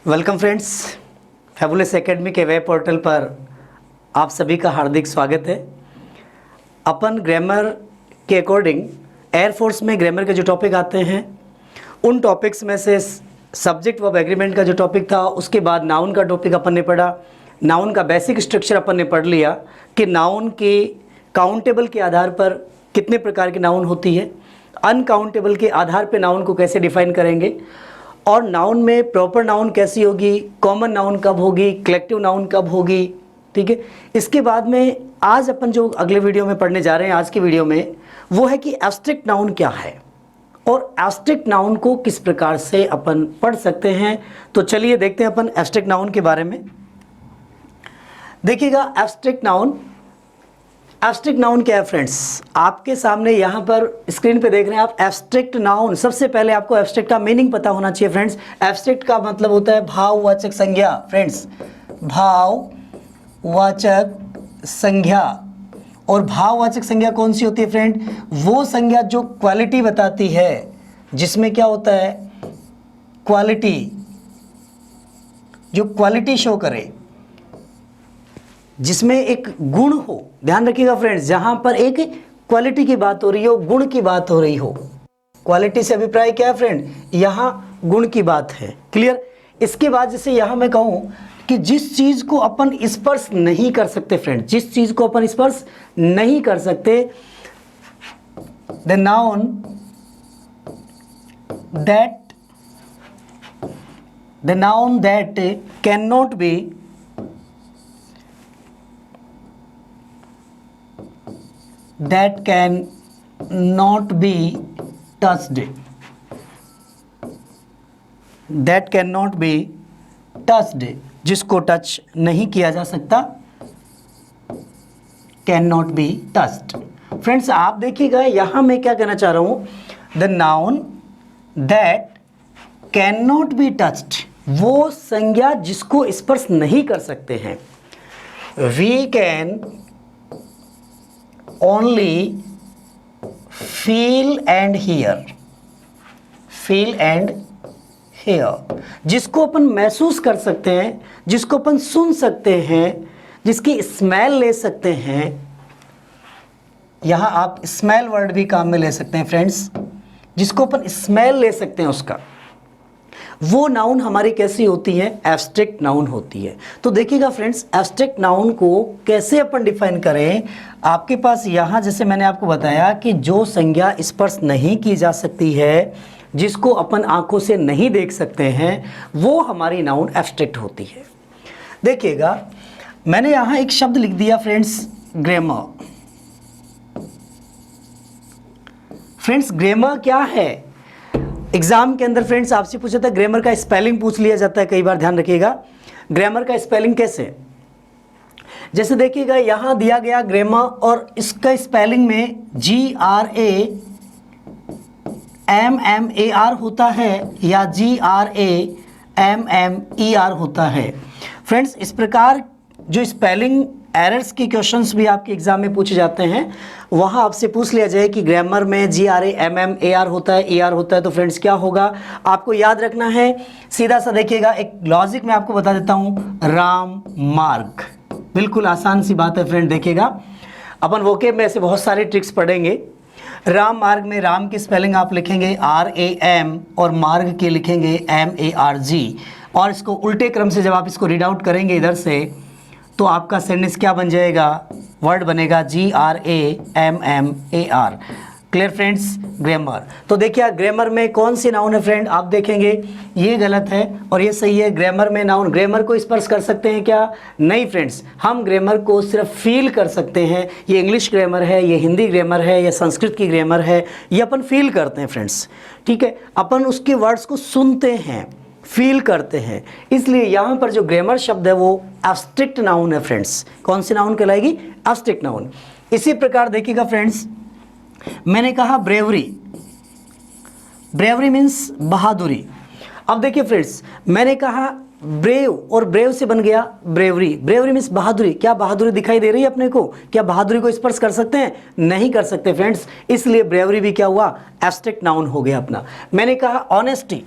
Welcome friends, fabulous academy के web portal पर आप सभी का हार्दिक स्वागत है। अपन ग्रामर के अकॉर्डिंग एयरफोर्स में ग्रामर के जो टॉपिक आते हैं उन टॉपिक्स में से सब्जेक्ट वर्ब एग्रीमेंट का जो टॉपिक था, उसके बाद नाउन का टॉपिक अपन ने पढ़ा। नाउन का बेसिक स्ट्रक्चर अपन ने पढ़ लिया कि नाउन के काउंटेबल के आधार पर कितने प्रकार की नाउन होती है, अनकाउंटेबल के आधार पर नाउन को कैसे डिफाइन करेंगे, और नाउन में प्रॉपर नाउन कैसी होगी, कॉमन नाउन कब होगी, कलेक्टिव नाउन कब होगी। ठीक है, इसके बाद में आज अपन जो अगले वीडियो में पढ़ने जा रहे हैं, आज की वीडियो में, वो है कि एब्स्ट्रैक्ट नाउन क्या है और एब्स्ट्रैक्ट नाउन को किस प्रकार से अपन पढ़ सकते हैं। तो चलिए देखते हैं अपन एब्स्ट्रैक्ट नाउन के बारे में। देखिएगा, एब्स्ट्रैक्ट नाउन क्या है फ्रेंड्स, आपके सामने यहाँ पर स्क्रीन पे देख रहे हैं आप एब्स्ट्रैक्ट नाउन। सबसे पहले आपको एब्स्ट्रैक्ट का मीनिंग पता होना चाहिए फ्रेंड्स। एब्स्ट्रैक्ट का मतलब होता है भाववाचक संज्ञा। फ्रेंड्स, भाववाचक संज्ञा। और भाववाचक संज्ञा कौन सी होती है फ्रेंड? वो संज्ञा जो क्वालिटी बताती है, जिसमें क्या होता है, क्वालिटी, जो क्वालिटी शो करे, जिसमें एक गुण हो। ध्यान रखिएगा फ्रेंड्स, जहां पर एक क्वालिटी की बात हो रही हो, गुण की बात हो रही हो। क्वालिटी से अभिप्राय क्या है फ्रेंड? यहां गुण की बात है। क्लियर? इसके बाद जैसे यहां मैं कहूं कि जिस चीज को अपन स्पर्श नहीं कर सकते फ्रेंड, जिस चीज को अपन स्पर्श नहीं कर सकते, the noun that can not B that can not be touched, that cannot be touched, जिसको टच नहीं किया जा सकता, can not be touched. Friends, आप देखिएगा यहां मैं क्या कहना चाह रहा हूं, the noun that can not be touched, वो संज्ञा जिसको स्पर्श नहीं कर सकते हैं। We can only feel and hear, जिसको अपन महसूस कर सकते हैं, जिसको अपन सुन सकते हैं, जिसकी स्मेल ले सकते हैं। यहां आप स्मेल वर्ड भी काम में ले सकते हैं फ्रेंड्स, जिसको अपन स्मेल ले सकते हैं उसका, वो नाउन हमारी कैसी होती है? एब्स्ट्रैक्ट नाउन होती है। तो देखिएगा फ्रेंड्स, एब्स्ट्रैक्ट नाउन को कैसे अपन डिफाइन करें। आपके पास यहाँ जैसे मैंने आपको बताया कि जो संज्ञा स्पर्श नहीं की जा सकती है, जिसको अपन आंखों से नहीं देख सकते हैं, वो हमारी नाउन एब्स्ट्रैक्ट होती है। देखिएगा, मैंने यहाँ एक शब्द लिख दिया फ्रेंड्स, ग्रामर। फ्रेंड्स, ग्रामर क्या है? एग्जाम के अंदर फ्रेंड्स आपसे पूछा था, ग्रामर का स्पेलिंग पूछ लिया जाता है कई बार। ध्यान रखिएगा, ग्रामर का स्पेलिंग कैसे? जैसे देखिएगा यहां दिया गया ग्रामर, और इसका स्पेलिंग में GRAMMAR होता है या GRAMMER होता है। फ्रेंड्स, इस प्रकार जो स्पेलिंग एरर्स के क्वेश्चंस भी आपके एग्जाम में पूछे जाते हैं, वहां आपसे पूछ लिया जाए कि ग्रामर में GRAMMAR होता है, AR होता है, तो फ्रेंड्स क्या होगा आपको याद रखना है। सीधा सा देखिएगा, एक लॉजिक मैं आपको बता देता हूं, राम मार्ग। बिल्कुल आसान सी बात है फ्रेंड। देखिएगा, अपन वोकेब में ऐसे बहुत सारे ट्रिक्स पढ़ेंगे। राम मार्ग में राम की स्पेलिंग आप लिखेंगे RAM और मार्ग के लिखेंगे MARG, और इसको उल्टे क्रम से जब आप इसको रीड आउट करेंगे इधर से, तो आपका सेंटेंस क्या बन जाएगा? वर्ड बनेगा GRAMMAR। Clear friends? ग्रामर। तो देखिए ग्रामर में कौन सी नाउन है फ्रेंड? आप देखेंगे ये गलत है और ये सही है। ग्रामर में नाउन, ग्रामर को स्पर्श कर सकते हैं क्या? नहीं फ्रेंड्स, हम ग्रामर को सिर्फ फील कर सकते हैं। ये इंग्लिश ग्रामर है, ये हिंदी ग्रामर है, ये संस्कृत की ग्रामर है, ये अपन फील करते हैं फ्रेंड्स। ठीक है, अपन उसके वर्ड्स को सुनते हैं, फील करते हैं। इसलिए यहाँ पर जो ग्रामर शब्द है वो एब्स्ट्रैक्ट नाउन है फ्रेंड्स। कौन सी नाउन कहलाएगी? Abstract noun. इसी प्रकार देखिएगा फ्रेंड्स, मैंने कहा ब्रेवरी, ब्रेवरी मीन्स बहादुरी। अब देखिए फ्रेंड्स, मैंने कहा ब्रेव, और ब्रेव से बन गया ब्रेवरी। ब्रेवरी मीन्स बहादुरी। क्या बहादुरी दिखाई दे रही है अपने को? क्या बहादुरी को स्पर्श कर सकते हैं? नहीं कर सकते फ्रेंड्स। इसलिए ब्रेवरी भी क्या हुआ? एब्स्ट्रैक्ट नाउन हो गया अपना। मैंने कहा ऑनेस्टी,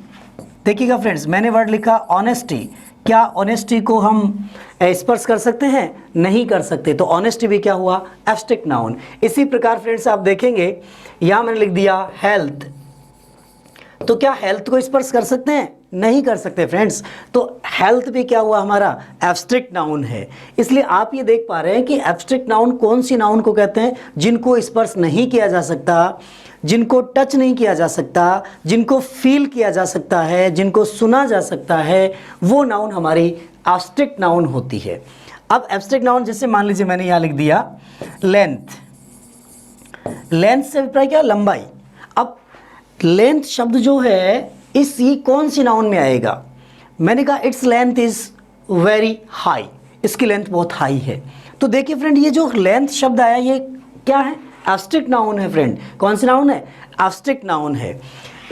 देखिएगा फ्रेंड्स, मैंने वर्ड लिखा ऑनेस्टी। क्या ऑनेस्टी को हम स्पर्श कर सकते हैं? नहीं कर सकते। तो ऑनेस्टी भी क्या हुआ? Abstract noun. इसी प्रकार फ्रेंड्स आप देखेंगे यहाँ मैंने लिख दिया हेल्थ, तो क्या हेल्थ को स्पर्श कर सकते हैं? नहीं कर सकते फ्रेंड्स। तो हेल्थ भी क्या हुआ? हमारा एब्स्ट्रैक्ट नाउन है। इसलिए आप ये देख पा रहे हैं कि एब्स्ट्रैक्ट नाउन कौन सी नाउन को कहते हैं? जिनको स्पर्श नहीं किया जा सकता, जिनको टच नहीं किया जा सकता, जिनको फील किया जा सकता है, जिनको सुना जा सकता है, वो नाउन हमारी एब्स्ट्रैक्ट नाउन होती है। अब एब्स्ट्रैक्ट नाउन जैसे मान लीजिए मैंने यहाँ लिख दिया लेंथ। लेंथ से अभिप्राय क्या? लंबाई। अब लेंथ शब्द जो है इस ये कौन सी नाउन में आएगा? मैंने कहा its length is very high, इसकी लेंथ बहुत हाई है। तो देखिए फ्रेंड, ये जो लेंथ शब्द आया ये क्या है? एब्स्ट्रैक्ट नाउन है फ्रेंड। कौन सी नाउन है? एब्स्ट्रैक्ट नाउन है।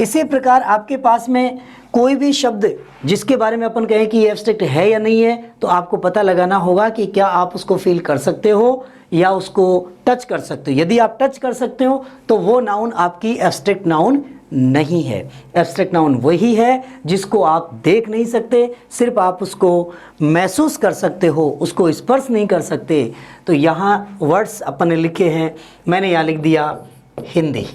इसी प्रकार आपके पास में कोई भी शब्द जिसके बारे में अपन कहें कि ये एब्स्ट्रैक्ट है या नहीं है, तो आपको पता लगाना होगा कि क्या आप उसको फील कर सकते हो या उसको टच कर सकते हो। यदि आप टच कर सकते हो तो वो नाउन आपकी एब्स्ट्रैक्ट नाउन नहीं है। एब्स्ट्रैक्ट नाउन वही है जिसको आप देख नहीं सकते, सिर्फ आप उसको महसूस कर सकते हो, उसको स्पर्श नहीं कर सकते। तो यहाँ वर्ड्स अपन ने लिखे हैं, मैंने यहाँ लिख दिया हिंदी।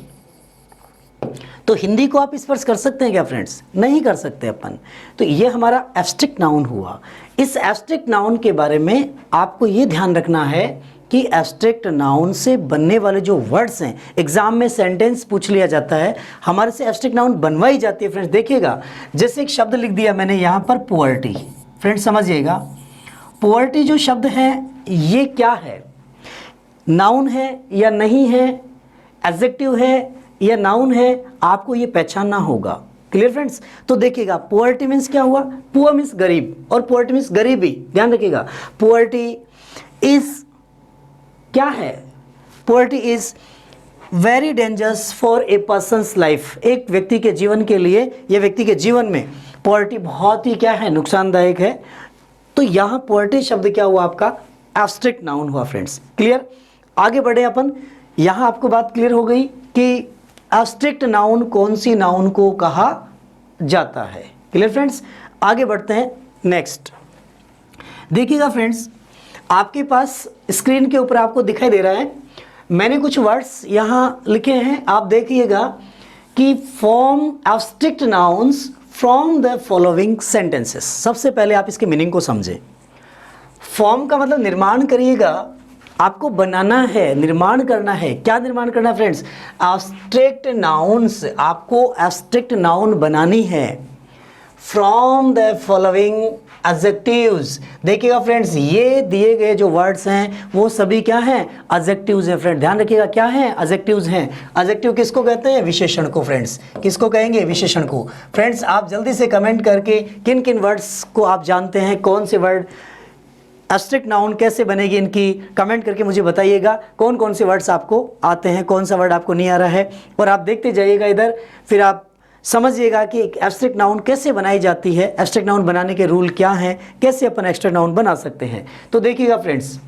तो हिंदी को आप स्पर्श कर सकते हैं क्या फ्रेंड्स? नहीं कर सकते अपन। तो ये हमारा एब्स्ट्रैक्ट नाउन हुआ। इस एब्स्ट्रैक्ट नाउन के बारे में आपको ये ध्यान रखना है कि एब्स्ट्रैक्ट नाउन से बनने वाले जो वर्ड्स हैं, एग्जाम में सेंटेंस पूछ लिया जाता है, हमारे से एब्स्ट्रैक्ट नाउन बनवाई जाती है फ्रेंड्स। देखिएगा, जैसे एक शब्द लिख दिया मैंने यहाँ पर पुअर्टी। फ्रेंड्स समझिएगा, पुअर्टी जो शब्द है ये क्या है? नाउन है या नहीं है? एडजेक्टिव है या नाउन है? आपको ये पहचानना होगा। Clear friends? तो देखिएगा, पुअर्टी मीन्स क्या हुआ? पुअर मीन्स गरीब और पुअर्टी मीन्स गरीबी। ध्यान रखिएगा, पुअर्टी इज क्या है? Poverty is very dangerous for a persons life. एक व्यक्ति के जीवन के लिए या व्यक्ति के जीवन में पुअर्टी बहुत ही क्या है? नुकसानदायक है। तो यहाँ पुअर्टी शब्द क्या हुआ? आपका एब्स्ट्रैक्ट नाउन हुआ फ्रेंड्स। क्लियर? आगे बढ़े अपन। यहाँ आपको बात क्लियर हो गई कि एब्स्ट्रैक्ट नाउन कौन सी नाउन को कहा जाता है। Clear friends? आगे बढ़ते हैं नेक्स्ट। देखिएगा फ्रेंड्स, आपके पास स्क्रीन के ऊपर आपको दिखाई दे रहा है, मैंने कुछ वर्ड्स यहाँ लिखे हैं। आप देखिएगा कि form abstract nouns from the following sentences. सबसे पहले आप इसके मीनिंग को समझें। फॉर्म का मतलब निर्माण करिएगा, आपको बनाना है, निर्माण करना है। क्या निर्माण करना है फ्रेंड्स? Abstract nouns. आपको एब्स्ट्रैक्ट नाउन बनानी है फ्रॉम द फॉलोइंग एडजेक्टिव्स। देखिएगा फ्रेंड्स, ये दिए गए जो वर्ड्स हैं वो सभी क्या हैं? एडजेक्टिव्स हैं फ्रेंड। ध्यान रखिएगा, क्या हैं? एडजेक्टिव्स हैं। एडजेक्टिव किसको कहते हैं? विशेषण को फ्रेंड्स। किसको कहेंगे? विशेषण को। फ्रेंड्स आप जल्दी से कमेंट करके किन किन वर्ड्स को आप जानते हैं, कौन से वर्ड एब्स्ट्रैक्ट नाउन कैसे बनेगी, इनकी कमेंट करके मुझे बताइएगा। कौन कौन से वर्ड्स आपको आते हैं, कौन सा वर्ड आपको नहीं आ रहा है, और आप देखते जाइएगा इधर, फिर आप समझिएगा कि एक एब्स्ट्रैक्ट नाउन कैसे बनाई जाती है, एब्स्ट्रैक्ट नाउन बनाने के रूल क्या हैं, कैसे अपन एब्स्ट्रैक्ट नाउन बना सकते हैं। तो देखिएगा फ्रेंड्स,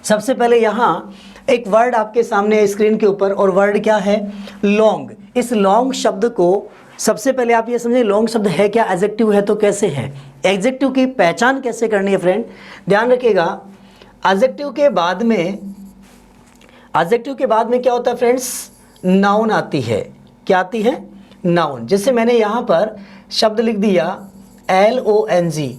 सबसे पहले यहाँ एक वर्ड आपके सामने स्क्रीन के ऊपर, और वर्ड क्या है? लॉन्ग। इस लॉन्ग शब्द को सबसे पहले आप ये समझिए, लॉन्ग शब्द है क्या? एडजेक्टिव है तो कैसे है? एडजेक्टिव की पहचान कैसे करनी है फ्रेंड? ध्यान रखिएगा, एडजेक्टिव के बाद में क्या होता है फ्रेंड्स? नाउन आती है। क्या आती है? नाउन। जैसे मैंने यहाँ पर शब्द लिख दिया LONG,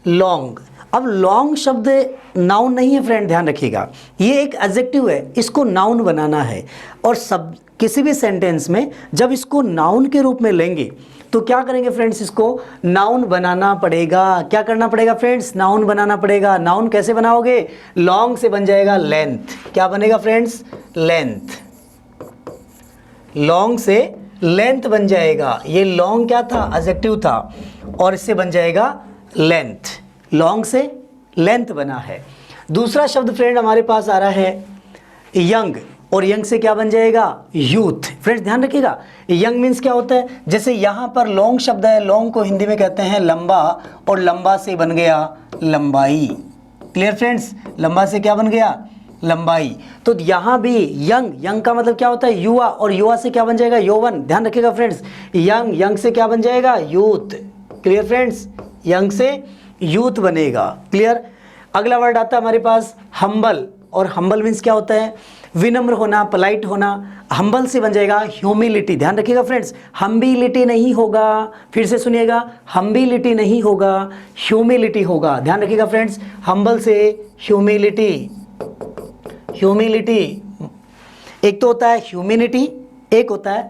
लॉन्ग। अब लॉन्ग शब्द नाउन नहीं है फ्रेंड, ध्यान रखिएगा, ये एक एडजेक्टिव है, इसको नाउन बनाना है। और सब किसी भी सेंटेंस में जब इसको नाउन के रूप में लेंगे तो क्या करेंगे फ्रेंड्स? इसको नाउन बनाना पड़ेगा। क्या करना पड़ेगा फ्रेंड्स? नाउन बनाना पड़ेगा। नाउन कैसे बनाओगे? लॉन्ग से बन जाएगा लेंथ। क्या बनेगा फ्रेंड्स? लेंथ। लॉन्ग से लेंथ बन जाएगा। ये लॉन्ग क्या था? एडजेक्टिव था, और इससे बन जाएगा लेंथ। लॉन्ग से लेंथ बना है। दूसरा शब्द फ्रेंड हमारे पास आ रहा है यंग, और यंग से क्या बन जाएगा? यूथ। फ्रेंड्स ध्यान रखिएगा, यंग मीन्स क्या होता है? जैसे यहाँ पर लॉन्ग शब्द है, लॉन्ग को हिंदी में कहते हैं लंबा, और लंबा से बन गया लंबाई। Clear friends? लंबा से क्या बन गया? लंबाई। तो यहाँ भी यंग, यंग का मतलब क्या होता है युवा, और युवा से क्या बन जाएगा यौवन। ध्यान रखिएगा फ्रेंड्स, यंग, यंग से क्या बन जाएगा यूथ। क्लियर फ्रेंड्स, यंग से यूथ बनेगा। क्लियर। अगला वर्ड आता है हमारे पास हम्बल, और हम्बल मीन्स क्या होता है विनम्र होना, पोलाइट होना। हम्बल से बन जाएगा ह्यूमिलिटी। ध्यान रखिएगा फ्रेंड्स, हम्बिलिटी नहीं होगा, फिर से सुनिएगा, हम्बिलिटी नहीं होगा, ह्यूमिलिटी होगा। ध्यान रखिएगा फ्रेंड्स, हम्बल से ह्यूमिलिटी। ह्यूमिलिटी एक तो होता है ह्यूमिनिटी, एक होता है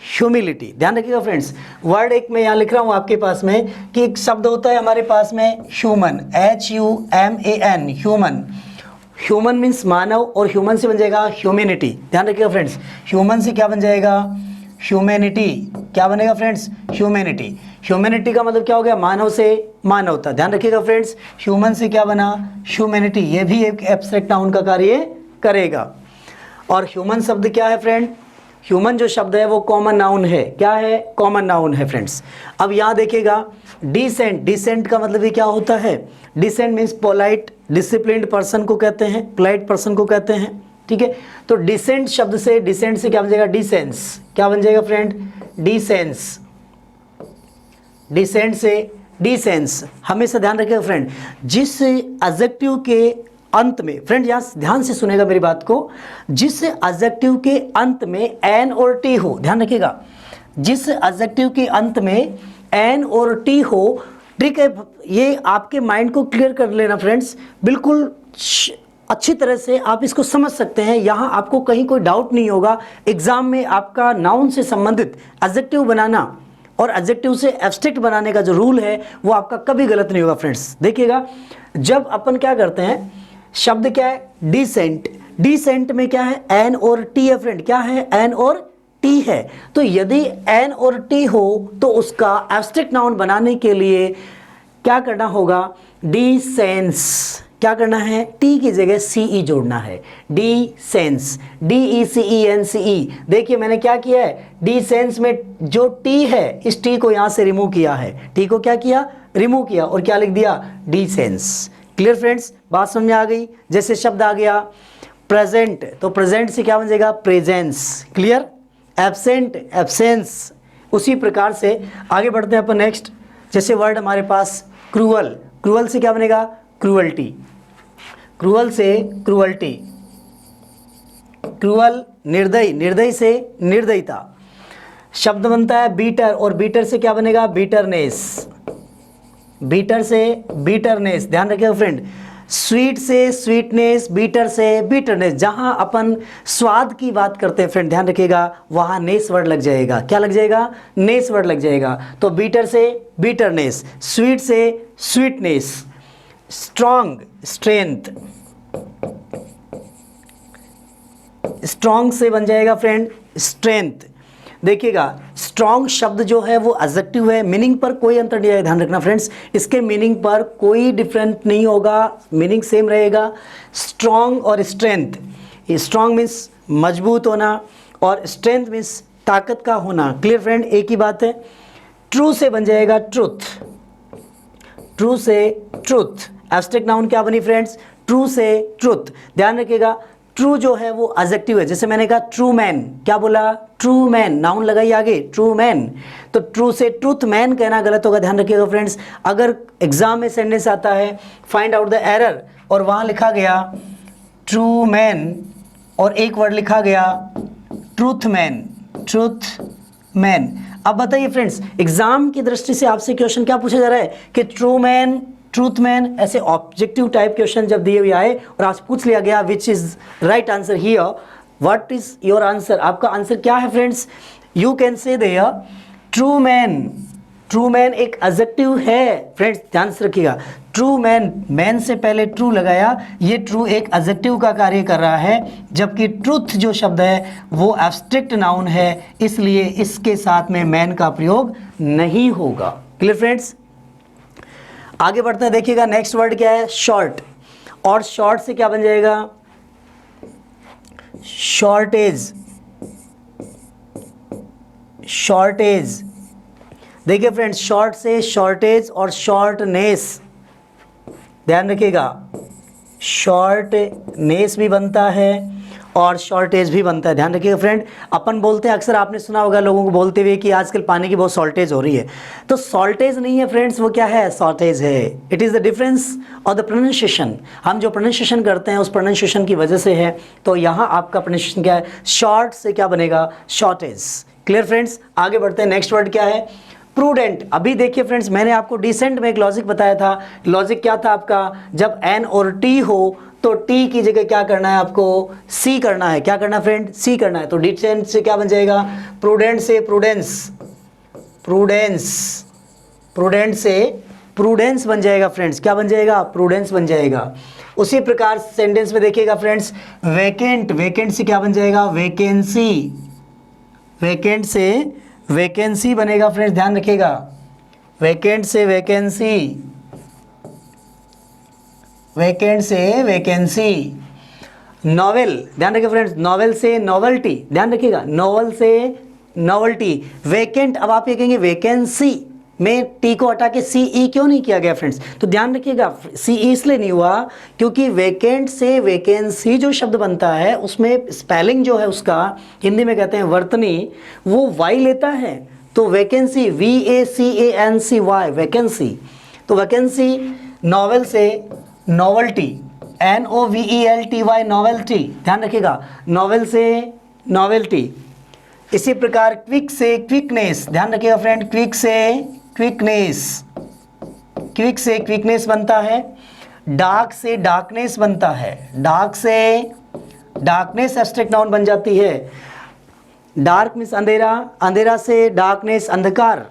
ह्यूमिलिटी। ध्यान रखिएगा फ्रेंड्स, वर्ड एक मैं यहाँ लिख रहा हूँ आपके पास में कि एक शब्द होता है हमारे पास में human, HUMAN, human. Human means मानव, और ह्यूमन से बन जाएगा ह्यूमैनिटी। ध्यान रखिएगा फ्रेंड्स, ह्यूमन से क्या बन जाएगा ह्यूमैनिटी। क्या बनेगा फ्रेंड्स ह्यूमैनिटी। ह्यूमैनिटी का मतलब क्या हो गया मानव से मानवता। ध्यान रखिएगा फ्रेंड्स, ह्यूमन से क्या बना ह्यूमैनिटी। ये भी एक एब्स्ट्रैक्ट नाउन का कार्य करेगा। और ह्यूमन शब्द क्या है फ्रेंड, ह्यूमन जो शब्द है वो कॉमन नाउन है। क्या है कॉमन नाउन है फ्रेंड्स। अब यहाँ देखिएगा डिसेंट, डिसेंट का मतलब ये क्या होता है, decent means polite, disciplined person को कहते हैं, पोलाइट पर्सन को कहते हैं। ठीक है, तो डिसेंट शब्द से, डिसेंट से क्या बन जाएगा डिसेंस। क्या बन जाएगा फ्रेंड डिसेंस। डिसेंट से डिसेंस। हमेशा ध्यान रखिएगा फ्रेंड, जिस एडजेक्टिव के अंत में, फ्रेंड यहाँ ध्यान से सुनेगा मेरी बात को, जिस एडजेक्टिव के अंत में एन और टी हो, ध्यान रखिएगा, जिस एडजेक्टिव के अंत में एन और टी हो, ट्रिक है ये, आपके माइंड को क्लियर कर लेना फ्रेंड्स, बिल्कुल अच्छी तरह से आप इसको समझ सकते हैं। यहाँ आपको कहीं कोई डाउट नहीं होगा। एग्जाम में आपका नाउन से संबंधित एडजेक्टिव बनाना और एडजेक्टिव से एब्स्ट्रैक्ट बनाने का जो रूल है वो आपका कभी गलत नहीं होगा फ्रेंड्स। देखिएगा, जब अपन क्या करते हैं, शब्द क्या है डिसेंट, डिसेंट में क्या है एन और टी है फ्रेंड। क्या है एन और टी है। तो यदि एन और टी हो तो उसका एब्स्ट्रैक्ट नाउन बनाने के लिए क्या करना होगा डिसेंस। क्या करना है, टी की जगह सीई जोड़ना है, डिसेंस, DECENCE। देखिए मैंने क्या किया है, डिसेंस में जो टी है इस टी को यहां से रिमूव किया है, टी को क्या किया रिमूव किया, और क्या लिख दिया डिसेंस। क्लियर फ्रेंड्स, बात समझ में आ गई। जैसे शब्द आ गया प्रेजेंट, तो प्रेजेंट से क्या बन जाएगा प्रेजेंस। क्लियर। Absent absence. उसी प्रकार से आगे बढ़ते हैं अपन नेक्स्ट। जैसे वर्ड हमारे पास क्रूअल, क्रूअल से क्या बनेगा क्रूअल्टी, क्रूअल से क्रूअल्टी। क्रूअल निर्दयी, निर्दयी से निर्दयता। शब्द बनता है बीटर, और बीटर से क्या बनेगा बीटरनेस, बीटर से बीटरनेस। ध्यान रखिएगा फ्रेंड, स्वीट से स्वीटनेस, बीटर से बीटरनेस। जहां अपन स्वाद की बात करते हैं फ्रेंड, ध्यान रखिएगा वहां नेस वर्ड लग जाएगा। क्या लग जाएगा नेस वर्ड लग जाएगा। तो बीटर से बीटरनेस, स्वीट से स्वीटनेस, स्ट्रॉन्ग स्ट्रेंथ, स्ट्रॉन्ग से बन जाएगा फ्रेंड स्ट्रेंथ। देखिएगा स्ट्रॉन्ग शब्द जो है वो एडजेक्टिव है, मीनिंग पर कोई अंतर नहीं है। ध्यान रखना फ्रेंड्स, इसके मीनिंग पर कोई डिफरेंट नहीं होगा, मीनिंग सेम रहेगा। स्ट्रॉन्ग और स्ट्रेंथ, स्ट्रॉन्ग मीन्स मजबूत होना और स्ट्रेंथ मीन्स ताकत का होना। क्लियर फ्रेंड, एक ही बात है। ट्रू से बन जाएगा ट्रुथ, ट्रू से ट्रुथ। एब्स्ट्रैक्ट नाउन क्या बनी फ्रेंड्स ट्रू से ट्रुथ। ध्यान रखिएगा ट्रू जो है वो एडजेक्टिव है। जैसे मैंने कहा ट्रू मैन, क्या बोला ट्रू मैन, नाउन लगाई आगे ट्रू मैन। तो ट्रू से ट्रूथ मैन कहना गलत होगा। ध्यान रखिएगा फ्रेंड्स, अगर एग्जाम में सेंटेंस आता है फाइंड आउट द एरर और वहाँ लिखा गया ट्रू मैन और एक वर्ड लिखा गया ट्रूथ मैन, ट्रूथ मैन। अब बताइए फ्रेंड्स, एग्जाम की दृष्टि से आपसे क्वेश्चन क्या पूछा जा रहा है कि ट्रू मैन ट्रूथ मैन, ऐसे ऑब्जेक्टिव टाइप क्वेश्चन जब दिए हुए आए और आज पूछ लिया गया which is right answer here, what is your answer, आपका आंसर क्या है friends. You can say there true man. True man एक एडजेक्टिव है फ्रेंड्स, ध्यान से रखिएगा। ट्रू मैन, मैन से पहले ट्रू लगाया, ये ट्रू एक एडजेक्टिव का कार्य कर रहा है, जबकि ट्रूथ जो शब्द है वो एब्स्ट्रैक्ट नाउन है, इसलिए इसके साथ में मैन का प्रयोग नहीं होगा। क्लियर फ्रेंड्स, आगे बढ़ते हैं। देखिएगा नेक्स्ट वर्ड क्या है शॉर्ट, और शॉर्ट से क्या बन जाएगा शॉर्टेज, शॉर्टेज। देखिए फ्रेंड्स, शॉर्ट से शॉर्टेज और शॉर्टनेस। ध्यान रखिएगा शॉर्टनेस भी बनता है और शॉर्टेज भी बनता है। ध्यान रखिएगा फ्रेंड, अपन बोलते हैं अक्सर, आपने सुना होगा लोगों को बोलते हुए कि आजकल पानी की बहुत शॉर्टेज हो रही है। तो शॉर्टेज नहीं है फ्रेंड्स, वो क्या है, शॉर्टेज है। It is the difference of the pronunciation. हम जो प्रोनाउंसिएशन करते हैं उस प्रोनाउंसिएशन की वजह से है। तो यहाँ आपका प्रोनाउंसिएशन क्या है, शॉर्ट से क्या बनेगा, शॉर्टेज। क्लियर फ्रेंड्स, आगे बढ़ते हैं। नेक्स्ट वर्ड क्या है, प्रूडेंट। अभी देखिए फ्रेंड्स, मैंने आपको डिसेंट में एक लॉजिक बताया था। लॉजिक क्या था आपका, जब एन और टी हो तो टी की जगह क्या करना है आपको, सी करना है। क्या करना है फ्रेंड, सी करना है। तो डिसेंट से क्या बन जाएगा, प्रूडेंट से प्रूडेंस, प्रूडेंस, प्रूडेंट से प्रूडेंस बन जाएगा फ्रेंड्स। क्या बन जाएगा, प्रूडेंस बन जाएगा। उसी प्रकार सेंटेंस में देखिएगा फ्रेंड्स, वैकेंट, वैकेंट से क्या बन जाएगा, वैकेंसी, वैकेंट से वैकेंसी बनेगा फ्रेंड्स। ध्यान रखिएगा, वैकेंट से वैकेंसी, वैकेंट से वैकेंसी। नॉवेल, ध्यान रखिए फ्रेंड्स, नॉवेल से नॉवेल्टी, ध्यान रखिएगा, नॉवेल से नॉवेल्टी। वैकेंट, अब आप ये कहेंगे वैकेंसी में टी को हटा के सी ई क्यों नहीं किया गया फ्रेंड्स, तो ध्यान रखिएगा सी ई इसलिए नहीं हुआ क्योंकि वैकेंट से वैकेंसी जो शब्द बनता है उसमें स्पेलिंग जो है उसका, हिंदी में कहते हैं वर्तनी, वो वाई लेता है। तो वैकेंसी, VACANCY, वैकेंसी। तो वैकेंसी, नॉवेल से नॉवेल्टी, NOVELTY, नॉवेल्टी। ध्यान रखिएगा, नॉवेल से नॉवेल्टी। इसी प्रकार क्विक से क्विकनेस, ध्यान रखिएगा फ्रेंड, क्विक से क्विकनेस, क्विक से क्विकनेस बनता है। डार्क से डार्कनेस बनता है, डार्क से डार्कनेस एब्स्ट्रैक्ट नाउन बन जाती है। डार्क मीन्स अंधेरा, अंधेरा से डार्कनेस अंधकार।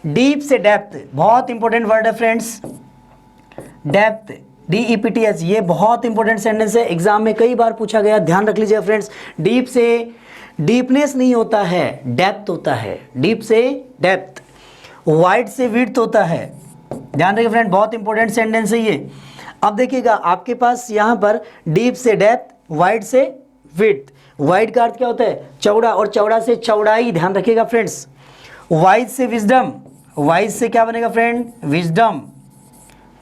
डीप से डेप्थ, बहुत इंपॉर्टेंट वर्ड है फ्रेंड्स, डेप्थ, DEPTH, ये बहुत इंपॉर्टेंट सेंटेंस है, एग्जाम में कई बार पूछा गया, ध्यान रख लीजिए फ्रेंड्स। डीप से डीपनेस नहीं होता है, डेप्थ होता है, डीप से डेप्थ। वाइड से विड्थ होता है, ध्यान रखिए फ्रेंड, बहुत इंपॉर्टेंट सेंटेंस है ये। अब देखिएगा आपके पास यहाँ पर डीप से डेप्थ, वाइड से विड्थ। वाइड का अर्थ क्या होता है, चौड़ा, और चौड़ा से चौड़ाई, ध्यान रखिएगा फ्रेंड्स। वाइज से विजडम, वाइज से क्या बनेगा फ्रेंड, विजडम,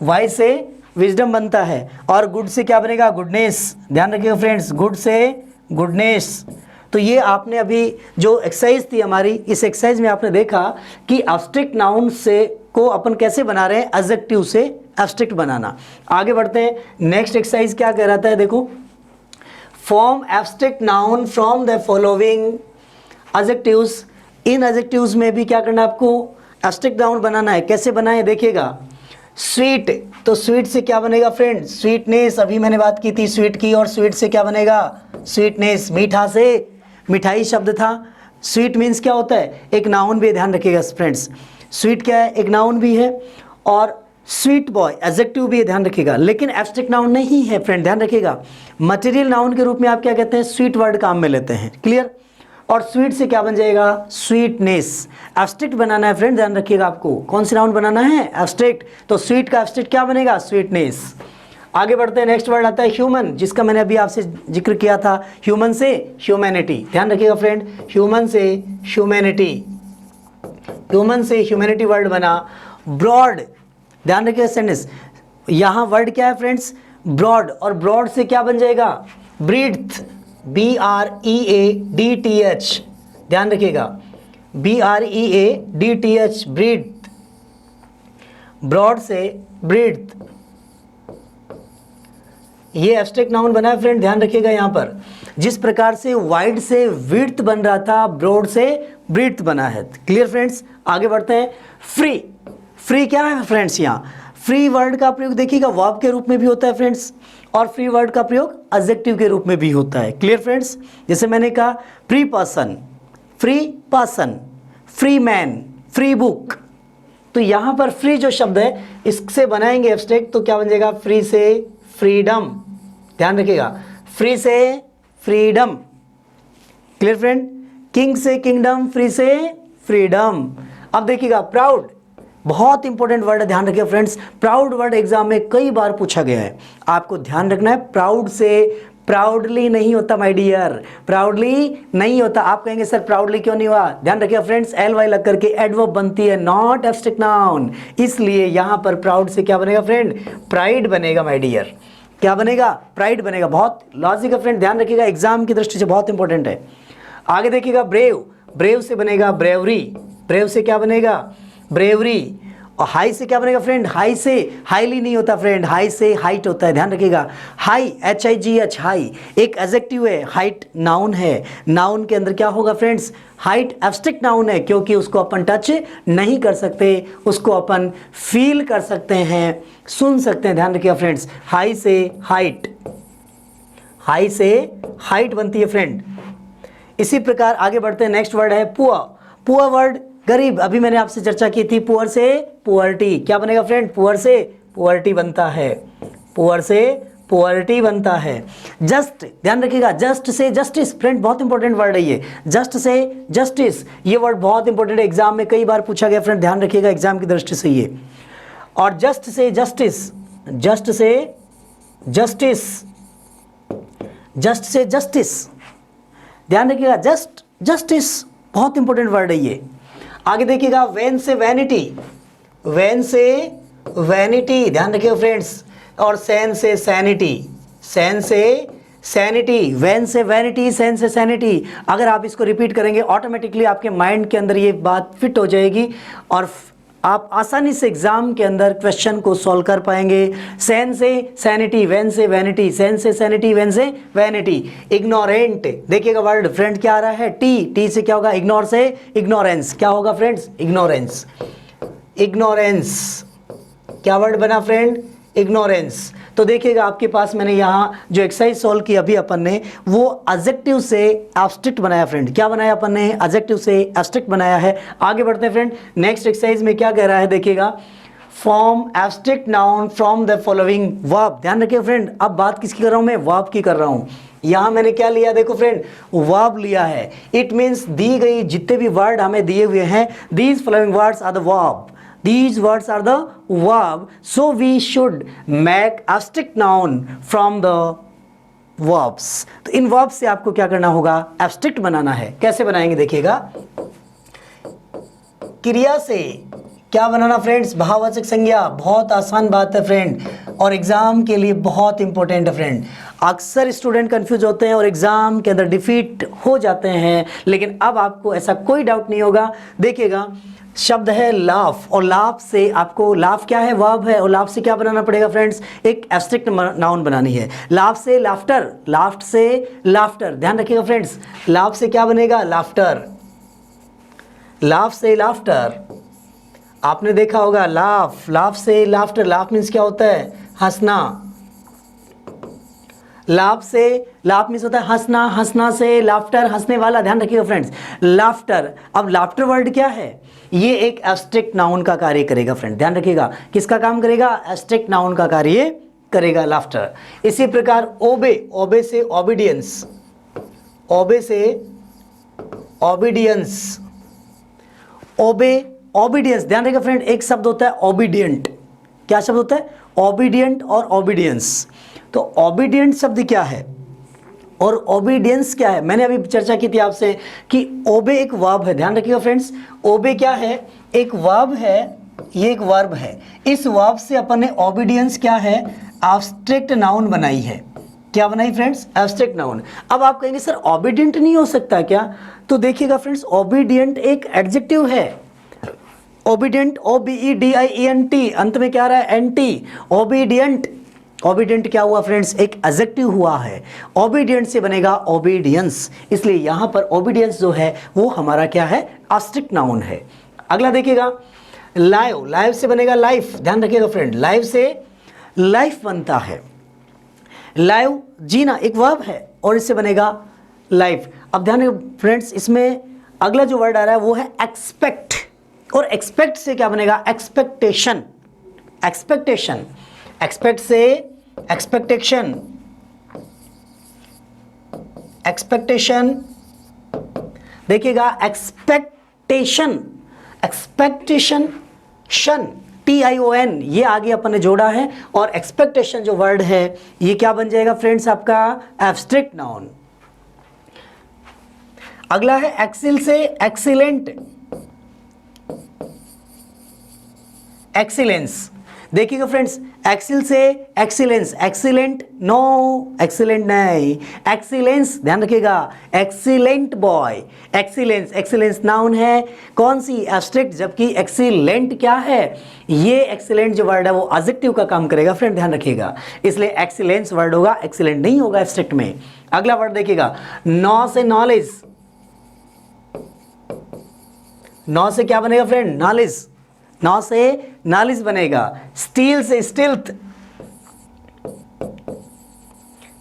वाइज से विजडम बनता है। और गुड से क्या बनेगा, गुडनेस, ध्यान रखिएगा फ्रेंड्स, गुड से गुडनेस। तो ये आपने अभी जो एक्सरसाइज थी हमारी, इस एक्सरसाइज में आपने देखा कि एब्स्ट्रैक्ट नाउन से को अपन कैसे बना रहे हैं, एडजेक्टिव से एब्स्ट्रैक्ट बनाना। आगे बढ़ते हैं, नेक्स्ट एक्सरसाइज क्या कह रहा है, देखो, form abstract noun from the following adjectives. In adjectives में भी क्या करना है आपको, एब्स्ट्रैक्ट नाउन बनाना है। कैसे बनाए देखिएगा, स्वीट, तो स्वीट से क्या बनेगा फ्रेंड, स्वीटनेस, अभी मैंने बात की थी स्वीट की, और स्वीट से क्या बनेगा, स्वीटनेस। मीठा से मिठाई शब्द था। स्वीट मीन्स क्या होता है, एक नाउन भी, ध्यान रखिएगा फ्रेंड्स, स्वीट क्या है, एक नाउन भी है, और स्वीट बॉय एडजेक्टिव भी है, ध्यान रखिएगा, लेकिन एब्स्ट्रैक्ट नाउन नहीं है फ्रेंड, ध्यान रखिएगा। मटेरियल नाउन के रूप में आप क्या कहते हैं, स्वीट वर्ड काम में लेते हैं। क्लियर, और स्वीट से क्या बन जाएगा, स्वीटनेस। एब्स्ट्रैक्ट बनाना है फ्रेंड, ध्यान रखिएगा, आपको कौन सी नाउन बनाना है, एब्स्ट्रैक्ट। तो स्वीट का एब्स्ट्रैक्ट क्या बनेगा, स्वीटनेस। आगे बढ़ते हैं, नेक्स्ट वर्ड आता है ह्यूमन, जिसका मैंने अभी आपसे जिक्र किया था, ह्यूमन से ह्यूमैनिटी। ध्यान रखिएगा फ्रेंड, ह्यूमन से ह्यूमैनिटी, ह्यूमन से ह्यूमैनिटी वर्ड बना। ब्रॉड, ध्यान रखिएगा सेंटेंस, यहाँ वर्ड क्या है फ्रेंड्स, ब्रॉड, और ब्रॉड से क्या बन जाएगा, ब्रीड्थ, BREADTH, ध्यान रखिएगा, BREADTH, ब्रीड्थ, ब्रॉड से ब्रीड्थ। ये एब्स्ट्रैक्ट नाउन बना है फ्रेंड, ध्यान रखिएगा। यहाँ पर जिस प्रकार से वाइड से विड्थ बन रहा था, ब्रॉड से ब्रीड्थ बना है। क्लियर फ्रेंड्स, आगे बढ़ते हैं। फ्री, फ्री क्या है फ्रेंड्स, यहाँ फ्री वर्ड का प्रयोग देखिएगा वर्ब के रूप में भी होता है फ्रेंड्स, और फ्री वर्ड का प्रयोग एडजेक्टिव के रूप में भी होता है। क्लियर फ्रेंड्स, जैसे मैंने कहा free person, free person, free man, free book. तो यहाँ पर फ्री जो शब्द है इससे बनाएंगे एब्स्ट्रैक्ट, तो क्या बन जाएगा, फ्री से फ्रीडम, ध्यान रखिएगा, फ्री से फ्रीडम। क्लियर फ्रेंड, किंग से किंगडम, फ्री से फ्रीडम। अब देखिएगा प्राउड, बहुत इंपॉर्टेंट वर्ड है, ध्यान रखिए फ्रेंड्स। प्राउड वर्ड एग्जाम में कई बार पूछा गया है, आपको ध्यान रखना है। प्राउड से प्राउडली नहीं होता माय डियर, प्राउडली नहीं होता। आप कहेंगे सर प्राउडली क्यों नहीं हुआ, ध्यान रखिए फ्रेंड्स, LY लग करके एडवर्ब बनती है, नॉट एब्स्ट्रैक्ट नाउन, इसलिए यहाँ पर प्राउड से क्या बनेगा फ्रेंड, प्राइड बनेगा माय डियर। क्या बनेगा? प्राइड बनेगा। बहुत लॉजिक है फ्रेंड, ध्यान रखिएगा, एग्जाम की दृष्टि से बहुत इंपॉर्टेंट है। आगे देखिएगा ब्रेव, ब्रेव से बनेगा ब्रेवरी, ब्रेव से क्या बनेगा? ब्रेवरी। और हाई से क्या बनेगा फ्रेंड? हाई से हाईली नहीं होता फ्रेंड, हाई से हाइट होता है, ध्यान रखिएगा। हाई, HIGH, हाई एक एडजेक्टिव है, हाइट नाउन है। नाउन के अंदर क्या होगा फ्रेंड्स? हाइट एब्स्ट्रैक्ट नाउन है, क्योंकि उसको अपन टच नहीं कर सकते, उसको अपन फील कर सकते हैं, सुन सकते हैं। ध्यान रखिएगा फ्रेंड्स, हाई से हाइट, हाई से हाइट बनती है फ्रेंड। इसी प्रकार आगे बढ़ते हैं, नेक्स्ट वर्ड है पुअर। पुअर वर्ड गरीब, अभी मैंने आपसे चर्चा की थी, पुअर से पुअर्टी क्या बनेगा फ्रेंड? पुअर से पुअर्टी बनता है, पुअर से पुअर्टी बनता है। जस्ट, ध्यान रखिएगा, जस्ट से जस्टिस, फ्रेंड बहुत इंपॉर्टेंट वर्ड है ये, जस्ट से जस्टिस, ये वर्ड बहुत इंपॉर्टेंट है, एग्जाम में कई बार पूछा गया फ्रेंड, ध्यान रखिएगा एग्जाम की दृष्टि से ये। और just say justice, just say justice, just say justice, ध्यान रखिएगा, जस्ट जस्टिस बहुत इंपॉर्टेंट वर्ड है ये। आगे देखिएगा वैन से वैनिटी, वैन से वैनिटी, ध्यान रखिएगा फ्रेंड्स। और सैन से सैनिटी, सैन से सैनिटी, वैन से वैनिटी, सैन से सैनिटी। अगर आप इसको रिपीट करेंगे ऑटोमेटिकली आपके माइंड के अंदर ये बात फिट हो जाएगी और आप आसानी से एग्जाम के अंदर क्वेश्चन को सॉल्व कर पाएंगे। सैन से सैनिटी, वैन से वैनिटी, सैन से सैनिटी, वैन से वैनिटी। इग्नोरेंट, देखिएगा वर्ड फ्रेंड क्या आ रहा है? टी, टी से क्या होगा? इग्नोर से इग्नोरेंस, क्या होगा फ्रेंड्स? इग्नोरेंस, इग्नोरेंस, क्या वर्ड बना फ्रेंड? इग्नोरेंस। तो देखिएगा आपके पास मैंने यहाँ जो एक्सरसाइज सॉल्व की अभी अपन ने, वो एडजेक्टिव से एब्स्ट्रैक्ट बनाया फ्रेंड। क्या बनाया अपन ने? एडजेक्टिव से एब्स्ट्रैक्ट बनाया है। आगे बढ़ते हैं फ्रेंड, नेक्स्ट एक्सरसाइज में क्या कह रहा है देखिएगा, form abstract noun from the following verb. ध्यान रखिए फ्रेंड, अब बात किसकी कर रहा हूँ मैं? वर्ब की कर रहा हूँ। यहाँ मैंने क्या लिया? देखो फ्रेंड, वर्ब लिया है। इट मीन्स दी गई जितने भी वर्ड हमें दिए हुए हैं, these following words are the verb, these words are the verb, so we should make abstract noun from the verbs। तो इन verbs से आपको क्या करना होगा? abstract बनाना है। कैसे बनाएंगे देखिएगा, क्रिया से क्या बनाना फ्रेंड्स? भाववाचक संज्ञा। बहुत आसान बात है फ्रेंड और एग्जाम के लिए बहुत इंपॉर्टेंट है फ्रेंड। अक्सर स्टूडेंट कंफ्यूज होते हैं और एग्जाम के अंदर डिफीट हो जाते हैं, लेकिन अब आपको ऐसा कोई डाउट नहीं होगा। देखिएगा शब्द है लाफ, और लाफ से आपको, लाफ क्या है? वर्ब है, और लाफ से क्या बनाना पड़ेगा फ्रेंड्स? एक एब्स्ट्रैक्ट नाउन बनानी है। लाफ से लाफ्टर, लाफ्ट से लाफ्टर, ध्यान रखिएगा फ्रेंड्स, लाफ से क्या बनेगा? लाफ्टर, लाफ से लाफ्टर। आपने देखा होगा लाफ, लाफ से लाफ्टर, लाफ मीन्स क्या होता है? हंसना। लाफ से, लाफ मीन्स होता है हंसना, हंसना से लाफ्टर, हंसने वाला। ध्यान रखिएगा फ्रेंड्स, लाफ्टर। अब लाफ्टर वर्ड क्या है? ये एक एब्स्ट्रैक्ट नाउन का कार्य करेगा फ्रेंड, ध्यान रखिएगा। किसका काम करेगा? एब्स्ट्रैक्ट नाउन का कार्य करेगा लाफ्टर। इसी प्रकार ओबे, ओबे से ओबीडियंस, ओबे से ओबीडियंस, ओबे ओबीडियंस। ध्यान रखिएगा फ्रेंड, एक शब्द होता है ओबीडियंट। क्या शब्द होता है? ओबीडियंट और ओबीडियंस। तो ओबीडियंट शब्द क्या है और ओबीडियंस क्या है? मैंने अभी चर्चा की थी आपसे कि ओबे एक वर्ब है। ध्यान रखिएगा फ्रेंड्स, ओबे क्या है? एक वर्ब है, ये एक वर्ब है। इस वर्ब से अपन ने ओबीडियंस क्या है? एब्स्ट्रैक्ट नाउन बनाई है। क्या बनाई फ्रेंड्स? Abstract noun. अब आप कहेंगे सर ओबीडियंट नहीं हो सकता क्या? तो देखिएगा फ्रेंड्स, ओबीडियंट एक एडजेक्टिव है। ओबीडियंट, OBEDIENT, अंत में क्या आ रहा है? एंटी। ओबीडियंट, ओबीडियंट क्या हुआ फ्रेंड्स? एक एडजेक्टिव हुआ है। ओबीडियंट से बनेगा ओबीडियंस, इसलिए यहां पर ओबीडियंस जो है वो हमारा क्या है? एब्स्ट्रैक्ट नाउन है। अगला देखिएगा लाइव, लाइव से बनेगा लाइफ। ध्यान रखिएगा फ्रेंड, लाइव से लाइफ बनता है। लाइव जीना एक वर्ब है और इससे बनेगा लाइफ। अब ध्यान रखिए फ्रेंड्स, इसमें अगला जो वर्ड आ रहा है वो है एक्सपेक्ट, और एक्सपेक्ट से क्या बनेगा? Expectation, expectation. एक्सपेक्ट से एक्सपेक्टेशन, एक्सपेक्टेशन। देखिएगा एक्सपेक्टेशन, एक्सपेक्टेशन, शन, TION, ये आगे अपन ने जोड़ा है, और एक्सपेक्टेशन जो वर्ड है ये क्या बन जाएगा फ्रेंड्स? आपका एब्स्ट्रैक्ट नाउन। अगला है एक्सेल से एक्सीलेंट, एक्सीलेंस। देखिएगा फ्रेंड्स, एक्सिल से एक्सीलेंस, एक्सीलेंट नो, एक्सीलेंट नहीं, एक्सीलेंस ध्यान रखिएगा, excellent boy, excellence, excellence noun है, कौन सी, एब्स्ट्रैक्ट, जबकि एक्सीलेंट क्या है, ये एक्सीलेंट जो वर्ड है वो एडजेक्टिव का काम करेगा फ्रेंड, ध्यान रखिएगा, इसलिए एक्सीलेंस वर्ड होगा, एक्सीलेंट नहीं होगा एब्स्ट्रैक्ट में। अगला वर्ड देखिएगा, नौ से नॉलेज, नौ से क्या बनेगा फ्रेंड, नॉलेज, नौ से नॉलेज बनेगा। स्टील से स्टिल्थ,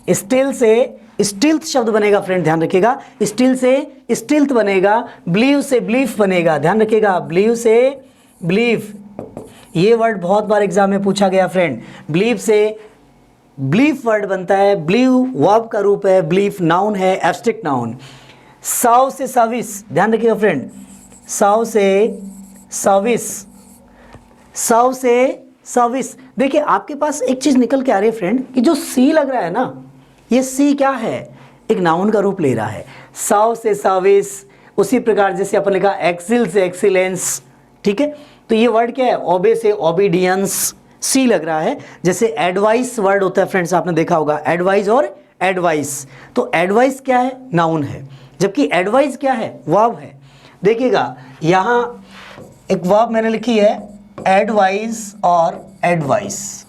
स्टील से स्टिल्थ शब्द बनेगा फ्रेंड, ध्यान रखिएगा, स्टील से स्टिल्थ बनेगा। ब्लीव से ब्लीफ बनेगा, ध्यान रखिएगा, ब्लीव से ब्लीफ, ये वर्ड बहुत बार एग्जाम में पूछा गया फ्रेंड। ब्लीव से ब्लीफ वर्ड बनता है, ब्लीव वर्ब का रूप है, ब्लीफ नाउन है, एब्स्ट्रैक्ट नाउन। सौ से सर्विस, ध्यान रखिएगा फ्रेंड, सौ से सर्विस, सौ से सर्विस। देखिए आपके पास एक चीज निकल के आ रही है फ्रेंड, कि जो सी लग रहा है ना, ये सी क्या है, एक नाउन का रूप ले रहा है। सौ से सर्विस, उसी प्रकार जैसे अपन लिखा एक्सिल से एक्सीलेंस, ठीक है, तो ये वर्ड क्या है, ओबे से ओबीडियंस, सी लग रहा है। जैसे एडवाइस वर्ड होता है फ्रेंड्स, आपने देखा होगा, एडवाइस और एडवाइस, तो एडवाइस क्या है, नाउन है, जबकि एडवाइस क्या है, वर्ब है। देखिएगा यहाँ एक वर्ब मैंने लिखी है, एडवाइस और एडवाइस,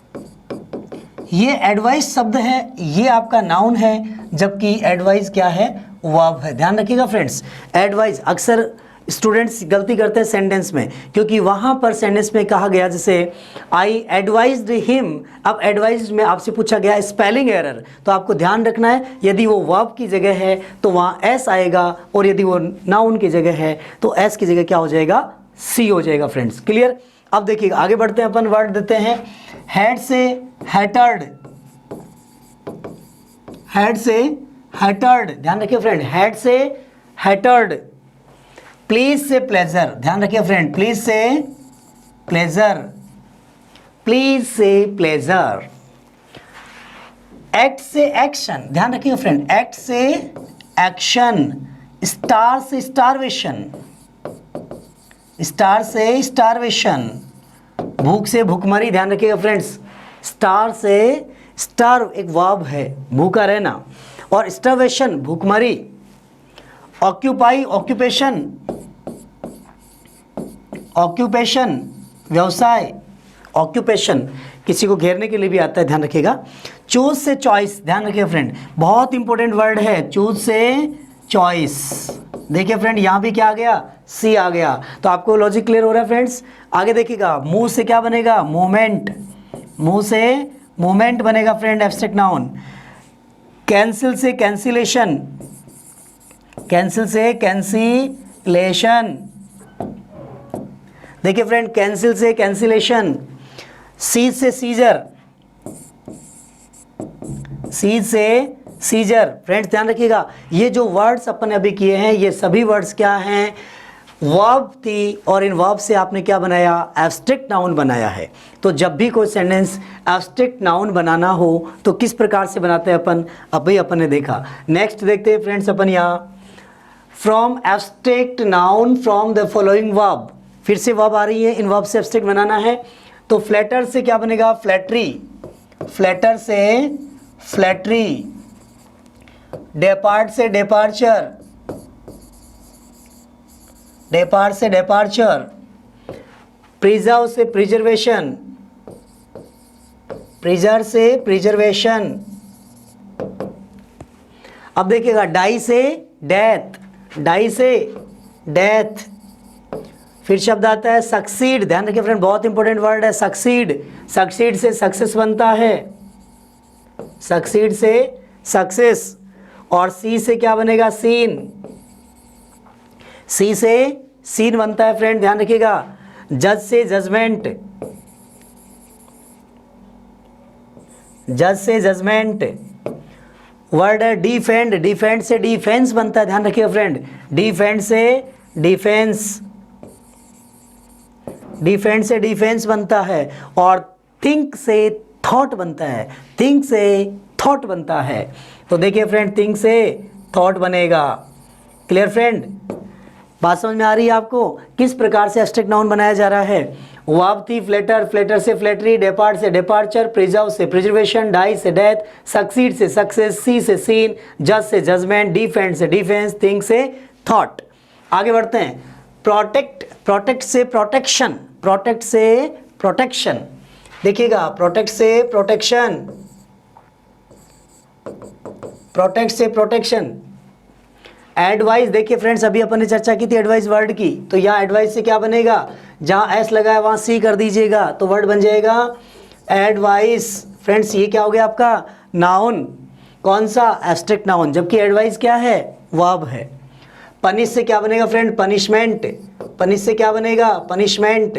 ये एडवाइस शब्द है, ये आपका नाउन है, जबकि एडवाइस क्या है, वर्ब है। ध्यान रखिएगा फ्रेंड्स, एडवाइस अक्सर स्टूडेंट्स गलती करते हैं सेंटेंस में, क्योंकि वहाँ पर सेंटेंस में कहा गया जैसे आई एडवाइज्ड हिम, अब एडवाइज्ड में आपसे पूछा गया स्पेलिंग एरर, तो आपको ध्यान रखना है, यदि वो वर्ब की जगह है तो वहाँ एस आएगा, और यदि वो नाउन की जगह है तो एस की जगह क्या हो जाएगा, सी हो जाएगा फ्रेंड्स, क्लियर। अब देखिएगा आगे बढ़ते हैं, अपन वर्ड देते हैं, हेड से हैटर्ड, हेड से हैटर्ड, ध्यान रखिए फ्रेंड, हेड से हैटर्ड। प्लीज से प्लेजर, ध्यान रखिए फ्रेंड, प्लीज से प्लेजर, प्लीज से प्लेजर। एक्ट से एक्शन, ध्यान रखिए फ्रेंड, एक्ट से एक्शन। स्टार से स्टारवेशन, स्टार से स्टारवेशन। भूख से भूखमरी, ध्यान रखिएगा फ्रेंड्स, स्टार से स्टार एक वर्ब है, भूखा रहना, और स्टारवेशन भूखमरी। ऑक्यूपाई ऑक्यूपेशन, ऑक्यूपेशन व्यवसाय, ऑक्यूपेशन किसी को घेरने के लिए भी आता है, ध्यान रखिएगा। चूज से चॉइस, ध्यान रखिएगा फ्रेंड, बहुत इंपॉर्टेंट वर्ड है, चूज से चॉइस। देखिए फ्रेंड यहाँ भी क्या आ गया, सी आ गया, तो आपको लॉजिक क्लियर हो रहा है फ्रेंड्स। आगे देखिएगा, मूव से क्या बनेगा, मूवमेंट, मूव से मूवमेंट बनेगा फ्रेंड, एब्स्ट्रैक्ट नाउन। कैंसिल से कैंसिलेशन, कैंसिल से कैंसिलेशन। देखिए फ्रेंड, कैंसिल से कैंसिलेशन। सीज से सीजर, सीज से सीजर। फ्रेंड्स ध्यान रखिएगा, ये जो वर्ड्स अपन अभी किए हैं, ये सभी वर्ड्स क्या हैं, वर्ब थी, और इन वर्ब से आपने क्या बनाया, एब्स्ट्रैक्ट नाउन बनाया है। तो जब भी कोई सेंटेंस एब्स्ट्रैक्ट नाउन बनाना हो तो किस प्रकार से बनाते हैं अपन, अभी अपन ने देखा। नेक्स्ट देखते हैं फ्रेंड्स अपन यहाँ, from abstract noun from the following verb. फिर से वर्ब आ रही है, इन वर्ब से एब्स्ट्रैक्ट बनाना है, तो फ्लैटर से क्या बनेगा, फ्लैटरी, फ्लैटर से फ्लैटरी। डेपार्ट से डेपार्चर, डेपार्ट से डेपार्चर। प्रिजर्व से प्रिजर्वेशन, प्रिजर्व से प्रिजर्वेशन। अब देखिएगा, डाई से डेथ, डाई से डेथ। फिर शब्द आता है सक्सीड, ध्यान रखिए फ्रेंड, बहुत इंपॉर्टेंट वर्ड है सक्सीड। सक्सीड से सक्सेस बनता है, सक्सीड से सक्सेस। और सी से क्या बनेगा, सीन, सी से सीन बनता है फ्रेंड, ध्यान रखिएगा। जज से जजमेंट, जज से जजमेंट। वर्ड है डिफेंड, डिफेंड से डिफेंस बनता है, ध्यान रखिएगा फ्रेंड, डिफेंड से डिफेंस, डिफेंड से डिफेंस बनता है। और थिंक से थॉट बनता है, थिंक से थॉट बनता है। तो देखिए फ्रेंड, थिंक से थॉट बनेगा, क्लियर फ्रेंड। बात समझ में आ रही है आपको? किस प्रकार से एब्स्ट्रैक्ट नाउन बनाया जा रहा है? वर्ब थी फ्लेटर, फ्लेटर से फ्लेटरी, डेपार्ट से डिपार्चर, प्रिजर्व से प्रिजर्वेशन, डाई से डेथ, सक्सीड से सक्सेस, सी से सीन, जज से जजमेंट, डिफेंड से डिफेंस, थिंक से थॉट। आगे बढ़ते हैं। प्रोटेक्ट, प्रोटेक्ट से प्रोटेक्शन, प्रोटेक्ट से प्रोटेक्शन, देखिएगा प्रोटेक्ट से प्रोटेक्शन, प्रोटेक्ट से प्रोटेक्शन। एडवाइस, देखिए फ्रेंड्स अभी अपन ने चर्चा की थी एडवाइस वर्ड की, तो यहाँ एडवाइस से क्या बनेगा, जहाँ एस लगा है वहाँ सी कर दीजिएगा तो वर्ड बन जाएगा एडवाइस। फ्रेंड्स ये क्या हो गया आपका नाउन, कौन सा, एब्स्ट्रैक्ट नाउन, जबकि एडवाइस क्या है, वर्ब है। पनिश से क्या बनेगा फ्रेंड, पनिशमेंट, पनिश से क्या बनेगा, पनिशमेंट।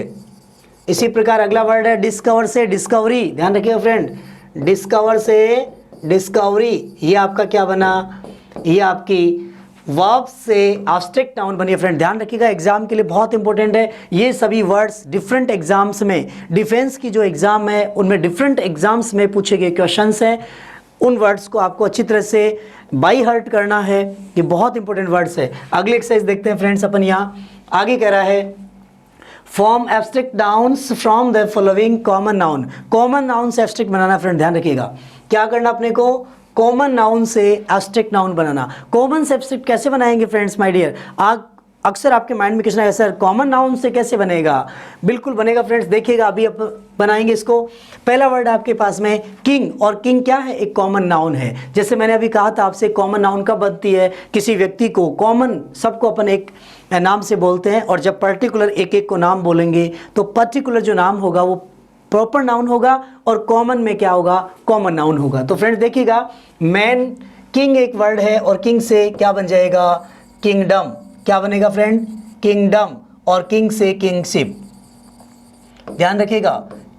इसी प्रकार अगला वर्ड है डिस्कवर से डिस्कवरी, ध्यान रखिएगा फ्रेंड, डिस्कवर से डिस्कवरी, ये आपका क्या बना, ये आपकी वर्ब से एब्स्ट्रैक्ट नाउन बनी है। फ्रेंड ध्यान रखिएगा, एग्जाम के लिए बहुत इंपॉर्टेंट है ये सभी वर्ड्स। डिफरेंट एग्जाम्स में, डिफेंस की जो एग्जाम है उनमें डिफरेंट एग्जाम्स में पूछे गए क्वेश्चंस हैं, उन वर्ड्स को आपको अच्छी तरह से बाई हार्ट करना है, ये बहुत इंपॉर्टेंट वर्ड्स है। अगले एक्सरसाइज देखते हैं फ्रेंड्स अपन, यहाँ आगे कह रहा है form abstract nouns from the following common noun. Common noun से एब्स्ट्रैक्ट बनाना, फ्रेंड ध्यान रखिएगा, क्या करना अपने को, कॉमन नाउन से एब्स्ट्रैक्ट नाउन बनाना। कॉमन से एब्स्ट्रैक्ट कैसे बनाएंगे फ्रेंड्स माय डियर, अक्सर आपके माइंड में क्वेश्चन है सर कॉमन नाउन से कैसे बनेगा, बिल्कुल बनेगा फ्रेंड्स, देखिएगा अभी आप बनाएंगे इसको। पहला वर्ड आपके पास में किंग, और किंग क्या है, एक कॉमन नाउन है। जैसे मैंने अभी कहा था आपसे, कॉमन नाउन कब बनती है, किसी व्यक्ति को, कॉमन सबको अपन एक नाम से बोलते हैं, और जब पर्टिकुलर एक एक को नाम बोलेंगे तो पर्टिकुलर जो नाम होगा वो प्रॉपर नाउन होगा, और कॉमन में क्या होगा, कॉमन नाउन होगा। तो फ्रेंड्स देखिएगा, मैन, किंग एक वर्ड है, और किंग से क्या बन जाएगा, किंगडम, क्या बनेगा फ्रेंड, किंगडम, और किंग से किंगशिप। ध्यान रखिएगा,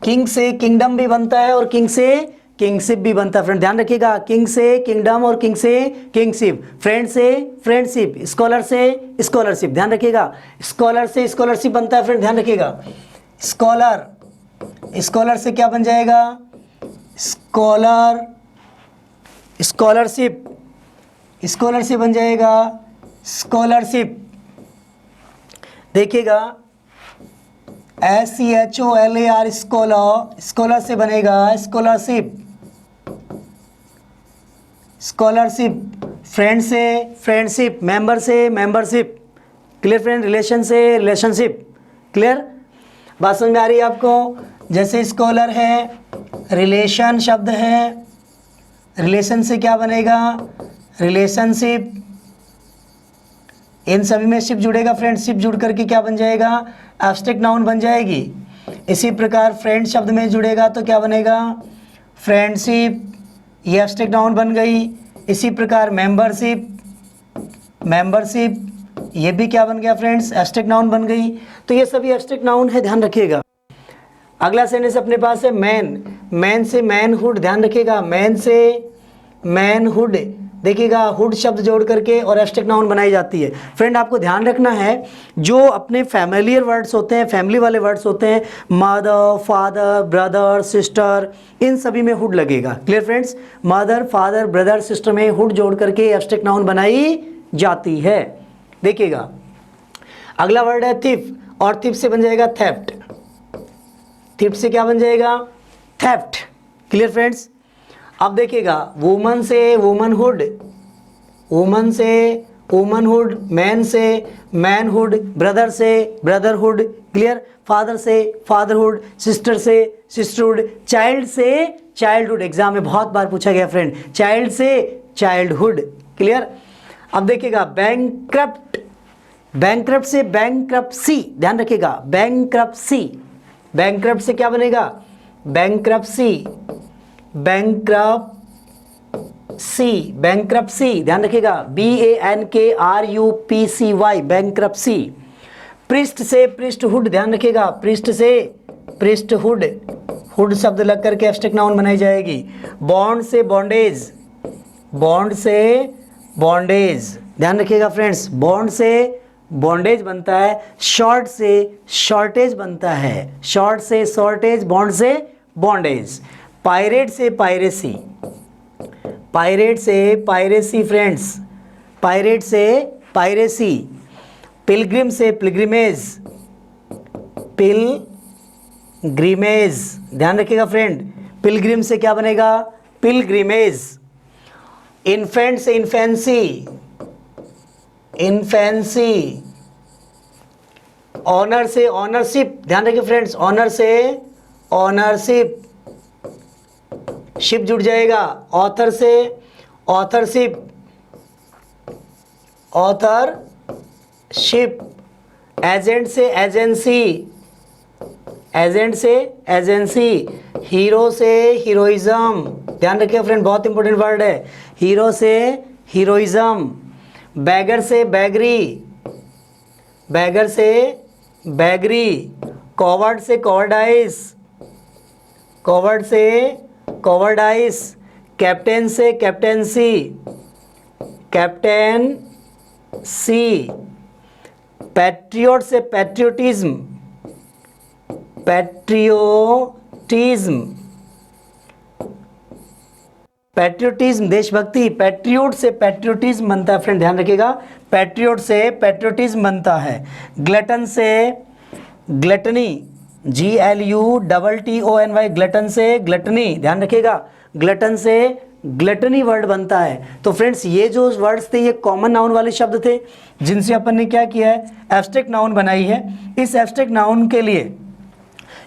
किंग से किंगडम भी बनता है और किंग से किंगशिप भी बनता है। फ्रेंड ध्यान रखिएगा, किंग से किंगडम और किंग से किंगशिप, फ्रेंड से फ्रेंडशिप, स्कॉलर से स्कॉलरशिप, ध्यान रखिएगा, स्कॉलर से स्कॉलरशिप बनता है। फ्रेंड ध्यान रखिएगा, स्कॉलर, स्कॉलर से क्या बन जाएगा, स्कॉलर, स्कॉलरशिप, स्कॉलर से बन जाएगा स्कॉलरशिप। देखिएगा SCHOLAR, स्कॉलर, स्कॉलर से बनेगा स्कॉलरशिप, स्कॉलरशिप। फ्रेंड से फ्रेंडशिप, मेंबर से मेंबरशिप, क्लियर फ्रेंड, रिलेशन से रिलेशनशिप, क्लियर, बात समझ में आ रही है आपको। जैसे स्कॉलर है, रिलेशन शब्द है, रिलेशन से क्या बनेगा, रिलेशनशिप, इन सभी में शिप जुड़ेगा, फ्रेंडशिप जुड़ करके क्या बन जाएगा, एब्स्ट्रैक्ट नाउन बन जाएगी। इसी प्रकार फ्रेंड शब्द में जुड़ेगा तो क्या बनेगा, फ्रेंडशिप, ये एब्स्ट्रैक्ट नाउन बन गई। इसी प्रकार मेंबरशिप, मेंबरशिप, ये भी क्या बन गया फ्रेंड्स, एब्स्ट्रैक्ट नाउन बन गई। तो ये सभी एब्स्ट्रैक्ट नाउन है, ध्यान रखिएगा। अगला सेंटेंस अपने पास है मैन, मैन से मैनहुड, ध्यान रखिएगा, मैन से मैनहुड, देखिएगा हुड शब्द जोड़ करके और एब्स्ट्रैक्ट नाउन बनाई जाती है। फ्रेंड आपको ध्यान रखना है, जो अपने फैमिलियर वर्ड्स होते हैं, फैमिली वाले वर्ड्स होते हैं, मदर, फादर, ब्रदर, सिस्टर, इन सभी में हुड लगेगा। Clear friends, mother, father, brother, sister में हुड जोड़ करके एब्स्ट्रैक्ट नाउन बनाई जाती है। देखिएगा अगला वर्ड है थिफ, और थिफ से बन जाएगा थेफ्ट, थिफ्ट से क्या बन जाएगा, थेफ्ट। क्लियर फ्रेंड्स, अब देखिएगा वुमन से वुमनहुड, वुमन से वुमनहुड, मैन से मैनहुड, ब्रदर से ब्रदरहुड, क्लियर, फादर से फादरहुड, सिस्टर से सिस्टरहुड, चाइल्ड से चाइल्डहुड, एग्जाम में बहुत बार पूछा गया फ्रेंड, चाइल्ड से चाइल्डहुड, क्लियर। अब देखिएगा बैंकक्रप्ट, बैंकक्रप्ट से बैंकक्रप्सी, ध्यान रखिएगा, बैंकक्रप्सी, बैंकक्रप्ट से क्या बनेगा, बैंकक्रप्सी, बैंकक्रप्सी, बैंकक्रप्सी, ध्यान रखिएगा, BANKRUPCY, बैंकक्रप्सी। पृष्ठ से पृष्ठहुड, ध्यान रखिएगा, पृष्ठ से पृष्ठहुड, हुड शब्द लग करके एब्स्ट्रैक्ट नाउन बनाई जाएगी। बॉन्ड से बॉन्डेज, बॉन्ड से बॉन्डेज, ध्यान रखिएगा फ्रेंड्स, बॉन्ड से बॉन्डेज बनता है, शॉर्ट से शॉर्टेज बनता है, शॉर्ट से शॉर्टेज, बॉन्ड से बॉन्डेज। पायरेट से पायरेसी, पायरेट से पायरेसी फ्रेंड्स, पायरेट से पायरेसी। पिलग्रिम से पिलग्रिमेज, पिलग्रिमेज, ध्यान रखिएगा फ्रेंड, पिलग्रिम से क्या बनेगा, पिलग्रिमेज। इन्फेंट से इन्फेंसी, इन्फेंसी। ऑनर से ऑनरशिप, ध्यान रखिए फ्रेंड्स, ऑनर से ऑनरशिप, शिप जुड़ जाएगा। ऑथर से ऑथरशिप, ऑथरशिप। एजेंट से एजेंसी, एजेंट से एजेंसी। हीरो से हीरोइज्म, ध्यान रखिए फ्रेंड, बहुत इंपॉर्टेंट वर्ड है, हीरो से हीरोइज्म। बैगर से बैगरी, बैगर से बैगरी। कॉवर्ड से कॉवर्डाइस, कॉवर्ड से कॉवर्डाइस। कैप्टन से कैप्टेंसी, कैप्टन सी। पैट्रियट से पैट्रियोटिज्म, पैट्रियोटिज्म, पैट्रियोटिज्म देशभक्ति। पैट्रियोट से पैट्रियोटिज्म बनता है फ्रेंड, ध्यान रखिएगा, पैट्रियोट से पैट्रियोटिज्म बनता है। ग्लटन से ग्लटनी, GLUTTONY, ग्लटन से ग्लटनी, ध्यान रखिएगा, ग्लटन से ग्लटनी वर्ड बनता है। तो फ्रेंड्स ये जो वर्ड्स थे ये कॉमन नाउन वाले शब्द थे जिनसे अपन ने क्या किया है, एब्स्ट्रैक्ट नाउन बनाई है। इस एब्स्ट्रैक्ट नाउन के लिए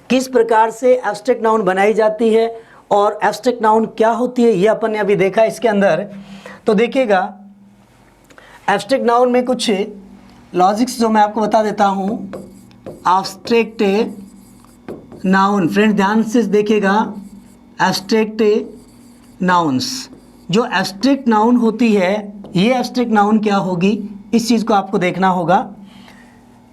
किस प्रकार से एब्स्ट्रैक्ट नाउन बनाई जाती है और एब्स्ट्रैक्ट नाउन क्या होती है ये अपन ने अभी देखा इसके अंदर। तो देखिएगा एब्स्ट्रैक्ट नाउन में कुछ लॉजिक्स जो मैं आपको बता देता हूँ। एब्स्ट्रैक्ट नाउन, फ्रेंड ध्यान से देखिएगा, एब्स्ट्रैक्ट नाउन्स, जो एब्स्ट्रैक्ट नाउन होती है ये एब्स्ट्रैक्ट नाउन क्या होगी इस चीज़ को आपको देखना होगा।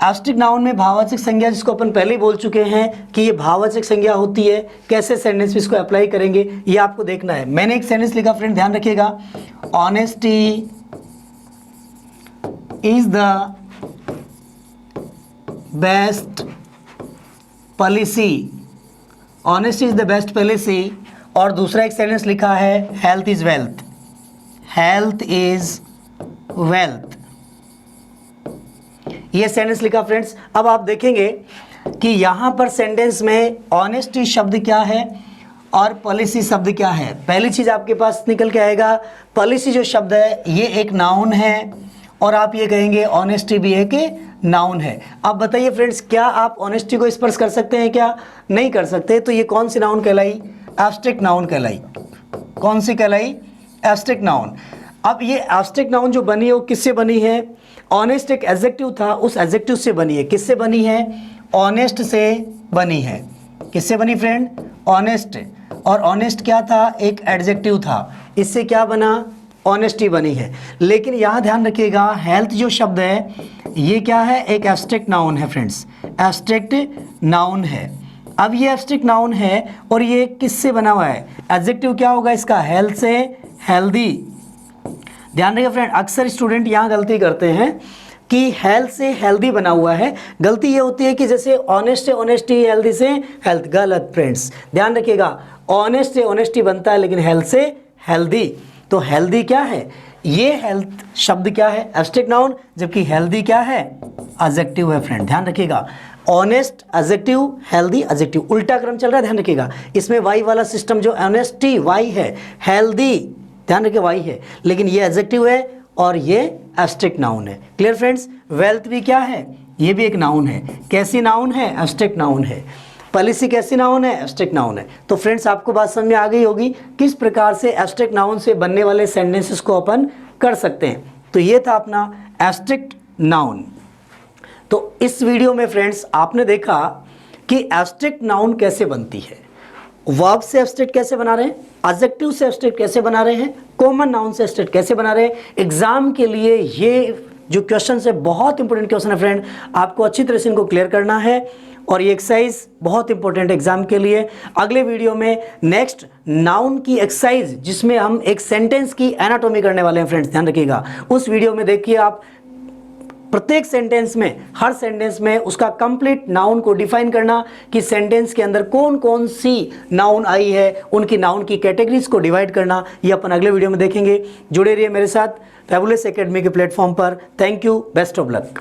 एब्स्ट्रैक्ट नाउन में भाववाचक संज्ञा, जिसको अपन पहले ही बोल चुके हैं कि ये भाववाचक संज्ञा होती है, कैसे सेंटेंस में इसको अप्लाई करेंगे ये आपको देखना है। मैंने एक सेंटेंस लिखा फ्रेंड, ध्यान रखिएगा, honesty is the best policy, honesty is the best policy. और दूसरा एक सेंटेंस लिखा है, health is wealth, health is wealth, ये सेंटेंस लिखा फ्रेंड्स। अब आप देखेंगे कि यहाँ पर सेंटेंस में ऑनेस्टी शब्द क्या है और पॉलिसी शब्द क्या है। पहली चीज़ आपके पास निकल के आएगा, पॉलिसी जो शब्द है ये एक नाउन है और आप ये कहेंगे ऑनेस्टी भी एक नाउन है। अब बताइए फ्रेंड्स, क्या आप ऑनेस्टी को स्पर्श कर सकते हैं क्या? नहीं कर सकते। तो ये कौन सी नाउन कहलाई? एब्स्ट्रैक्ट नाउन कहलाई। कौन सी कहलाई? Abstract noun. अब ये एब्स्ट्रैक्ट नाउन जो बनी है वो किससे बनी है? ऑनेस्ट एक एडजेक्टिव था, उस एडजेक्टिव से बनी है। किससे बनी है? ऑनेस्ट से बनी है। किससे बनी फ्रेंड? ऑनेस्ट। और ऑनेस्ट क्या था? एक एडजेक्टिव था। इससे क्या बना? ऑनेस्टी बनी है। लेकिन यहाँ ध्यान रखिएगा, हेल्थ जो शब्द है ये क्या है? एक एब्स्ट्रैक्ट नाउन है फ्रेंड्स, एब्स्ट्रैक्ट नाउन है। अब ये एब्स्ट्रैक्ट नाउन है और ये किससे बना हुआ है? एडजेक्टिव क्या होगा इसका? हेल्थ से हेल्दी। ध्यान रखिए फ्रेंड, अक्सर स्टूडेंट यहाँ गलती करते हैं कि हेल्थ से हेल्दी बना हुआ है। गलती ये होती है कि जैसे ऑनेस्ट है ऑनेस्टी, हेल्दी से हेल्थ। गलत फ्रेंड्स, ध्यान रखिएगा, ऑनेस्ट से ऑनेस्टी बनता है लेकिन हेल्थ से हेल्दी। तो हेल्दी क्या है? ये हेल्थ शब्द क्या है? एब्स्ट्रैक्ट नाउन, जबकि हेल्दी क्या है? एडजेक्टिव है फ्रेंड, ध्यान रखिएगा। ऑनेस्ट एडजेक्टिव, हेल्दी एडजेक्टिव, उल्टा क्रम चल रहा है, ध्यान रखिएगा। इसमें वाई वाला सिस्टम जो ऑनेस्टी वाई है, हेल्दी ध्यान रखिए वाई है, लेकिन ये एडजेक्टिव है और ये एब्स्ट्रैक्ट नाउन है। Clear friends? वेल्थ भी क्या है? ये भी एक नाउन है। कैसी नाउन है? एब्स्ट्रैक्ट नाउन है। पॉलिसी कैसी नाउन है? एब्स्ट्रैक्ट नाउन है। तो फ्रेंड्स आपको बात समझ में आ गई होगी किस प्रकार से एब्स्ट्रैक्ट नाउन से बनने वाले सेंटेंसेस को अपन कर सकते हैं। तो ये था अपना एब्स्ट्रैक्ट नाउन। तो इस वीडियो में फ्रेंड्स आपने देखा कि एब्स्ट्रैक्ट नाउन कैसे बनती है, वर्ब से एब्स्ट्रैक्ट कैसे बना रहे हैं, एडजेक्टिव से एब्स्ट्रैक्ट कैसे बना रहे हैं, कॉमन नाउन से एब्स्ट्रैक्ट कैसे बना रहे हैं। एग्जाम के लिए ये जो क्वेश्चन है बहुत इंपॉर्टेंट क्वेश्चन है फ्रेंड, आपको अच्छी तरह से इनको क्लियर करना है और ये एक्सरसाइज बहुत इंपॉर्टेंट एग्जाम के लिए। अगले वीडियो में नेक्स्ट नाउन की एक्सरसाइज जिसमें हम एक सेंटेंस की एनाटॉमी करने वाले हैं फ्रेंड्स, ध्यान रखिएगा। उस वीडियो में देखिए आप प्रत्येक सेंटेंस में, हर सेंटेंस में उसका कंप्लीट नाउन को डिफाइन करना कि सेंटेंस के अंदर कौन कौन सी नाउन आई है, उनकी नाउन की कैटेगरीज को डिवाइड करना, ये अपन अगले वीडियो में देखेंगे। जुड़े रहिए मेरे साथ फैबुलस एकेडमी के प्लेटफॉर्म पर। Thank you, best of luck.